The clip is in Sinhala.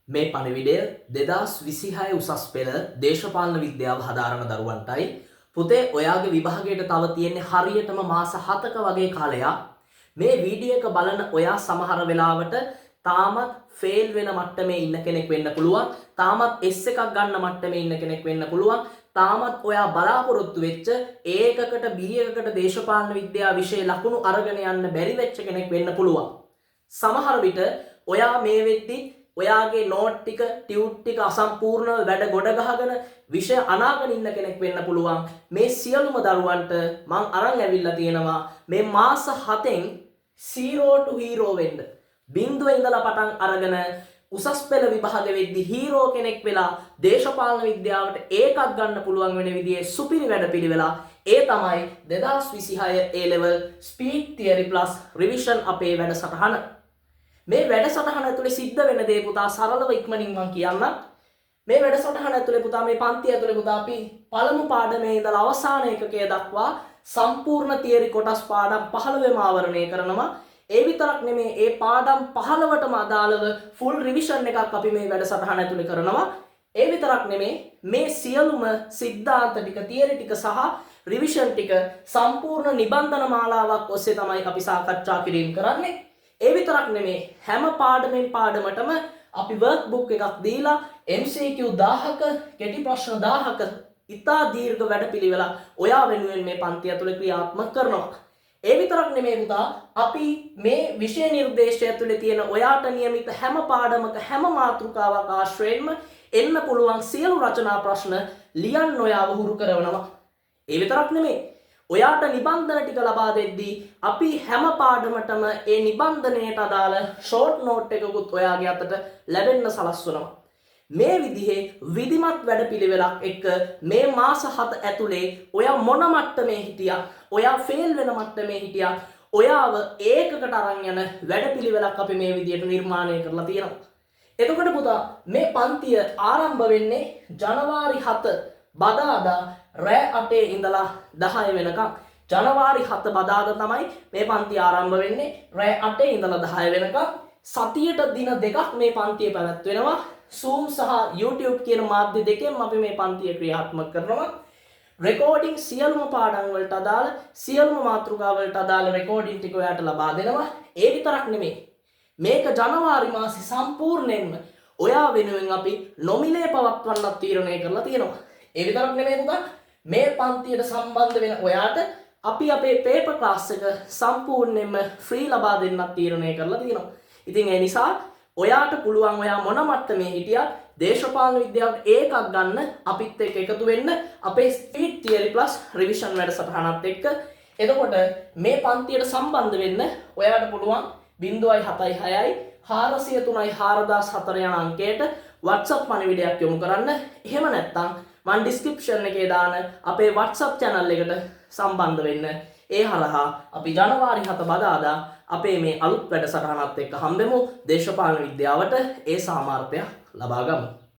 මේ පණිවිඩය 2026 උසස් පෙළ දේශපාලන විද්‍යාව හදාරන දරුවන්ටයි. පුතේ ඔයාගේ විභාගයට තව තියෙන්නේ හරියටම මාස 7ක වගේ කාලයක්. මේ වීඩියෝ එක බලන ඔයා සමහර වෙලාවට තාමත් ෆේල් වෙන මට්ටමේ ඉන්න කෙනෙක් වෙන්න පුළුවන්. තාමත් S එකක් ගන්න මට්ටමේ ඉන්න කෙනෙක් වෙන්න පුළුවන්. තාමත් ඔයා බලාපොරොත්තු වෙච්ච ඒකකට B එකකට දේශපාලන විද්‍යාව විෂය ලකුණු අරගෙන යන්න බැරි වෙච්ච කෙනෙක් වෙන්න පුළුවන්. සමහර විට ඔයා මේ වෙද්දි ඔයාගේ නෝට් ටික ටියුට් ටික අසම්පූර්ණව වැඩ ගොඩ ගහගෙන විෂය අනාගෙන ඉන්න කෙනෙක් වෙන්න පුළුවන්. මේ සියලුම දරුවන්ට මං අරන් ඇවිල්ලා තියෙනවා මේ මාස 7න් 0 to hero වෙන්න. බිඳුව ඉඳලා පටන් අරගෙන උසස් පෙළ විභාග වෙද්දි හීරෝ කෙනෙක් වෙලා දේශපාලන විද්‍යාවට ඒකක් ගන්න පුළුවන් වෙන විදිහේ සුපිරි වැඩපිළිවෙලා ඒ තමයි 2026 A level speed theory plus revision අපේ වැඩසටහන. මේ වැඩසටහන ඇතුලේ සිද්ධ වෙන දේ පුතා සරලව ඉක්මනින් මම කියන්නම්. මේ වැඩසටහන ඇතුලේ පුතා මේ පන්ති ඇතුලේ පුතා අපි පළමු පාඩමේ ඉඳලා අවසාන එකකය දක්වා සම්පූර්ණ තියරි කොටස් පාඩම් 15ම ආවරණය කරනවා. ඒ විතරක් නෙමේ ඒ පාඩම් 15ටම අදාළව ෆුල් රිවිෂන් එකක් අපි මේ වැඩසටහන ඇතුලේ කරනවා. ඒ විතරක් නෙමේ මේ සියලුම සිද්ධාන්ත ටික තියරි ටික සහ රිවිෂන් ටික සම්පූර්ණ නිබන්ධන මාලාවක් ඔස්සේ තමයි අපි සාකච්ඡා කිරීම කරන්නේ. ඒ විතරක් නෙමේ හැම පාඩමෙන් පාඩමටම අපි වර්ක් බුක් එකක් දීලා MCQ 1000ක කෙටි ප්‍රශ්න 1000ක ඉතා දීර්ඝ වැඩපිළිවෙල ඔයා වෙනුවෙන් මේ පන්ති ඇතුලේ ක්‍රියාත්මක කරනවා. ඒ විතරක් නෙමෙයි පුතා අපි මේ විෂය නිර්දේශය ඇතුලේ තියෙන ඔයාට નિયમિત හැම පාඩමක හැම මාතෘකාවක් ආශ්‍රයෙන්ම එන්න පුළුවන් සියලු රචනා ප්‍රශ්න ලියන්න ඔයාව හුරු කරනවා. ඒ විතරක් නෙමෙයි ඔයාට නිබන්ධන ටික ලබා දෙද්දී අපි හැම පාඩමටම ඒ නිබන්ධනයට අදාළ ෂෝට් නෝට් එකකුත් ඔයාගේ අතට ලැබෙන්න සලස්වනවා. මේ විදිහේ විධිමත් වැඩපිළිවෙලක් එක්ක මේ මාස 7 ඇතුලේ ඔයා මොන මට්ටමේ හිටියා ඔයා ෆේල් වෙන මට්ටමේ හිටියා ඔයාව ඒකකට අරන් යන වැඩපිළිවෙලක් අපි මේ විදිහට නිර්මාණය කරලා තියෙනවා. එතකොට පුතා මේ පන්තිය ආරම්භ වෙන්නේ ජනවාරි 7 බදාදා රෑ 8 ඉඳලා 10 වෙනකම්. ජනවාරි 7 බදාදා තමයි මේ පන්තිය ආරම්භ වෙන්නේ රෑ 8 ඉඳලා 10 වෙනකම්. සතියට දින දෙකක් මේ පන්තිය පැවැත්වෙනවා. Zoom සහ YouTube කියන මාධ්‍ය දෙකෙන් අපි මේ පන්තිය ක්‍රියාත්මක කරනවා. රෙකෝඩින් සියලුම පාඩම් වලට අදාළ සියලුම මාතෘකා වලට අදාළ රෙකෝඩින් ටික ඔයාට ලබා දෙනවා. ඒ විතරක් නෙමෙයි. මේක ජනවාරි මාසේ සම්පූර්ණයෙන්ම ඔයා වෙනුවෙන් අපි නොමිලේ පවත්වන්නත් තීරණය කරලා තියෙනවා. ඒ විතරක් නෙමෙයි පුතා මේ පන්තියට සම්බන්ධ වෙන ඔයාට අපි අපේ පේපර් ක්ලාස් එක සම්පූර්ණයෙන්ම ෆ්‍රී ලබා දෙන්නත් තීරණය කරලා තියෙනවා. ඉතින් ඒ නිසා ඔයාට පුළුවන් ඔයා මොන මට්ටමේ හිටියත් දේශපාලන විද්‍යාවට ඒකක් ගන්න අපිත් එක්ක එකතු වෙන්න අපේ ස්පීඩ් තියරි ප්ලස් රිවිෂන් වැඩසටහනත් එක්ක. එතකොට මේ පන්තියට සම්බන්ධ වෙන්න ඔයාට පුළුවන් 076 403 4004 යන අංකයට WhatsApp පණිවිඩයක් යොමු කරන්න. එහෙම නැත්නම් මම ඩිස්ක්‍රිප්ෂන් එකේ දාන අපේ WhatsApp channel එකට සම්බන්ධ වෙන්න. ඒ හරහා අපි ජනවාරි 7 බදාදා අපේ මේ අලුත් වැඩසටහනත් එක්ක හම්බෙමු. දේශපාලන විද්‍යාවට ඒ සාමාර්ථය ලබා ගමු.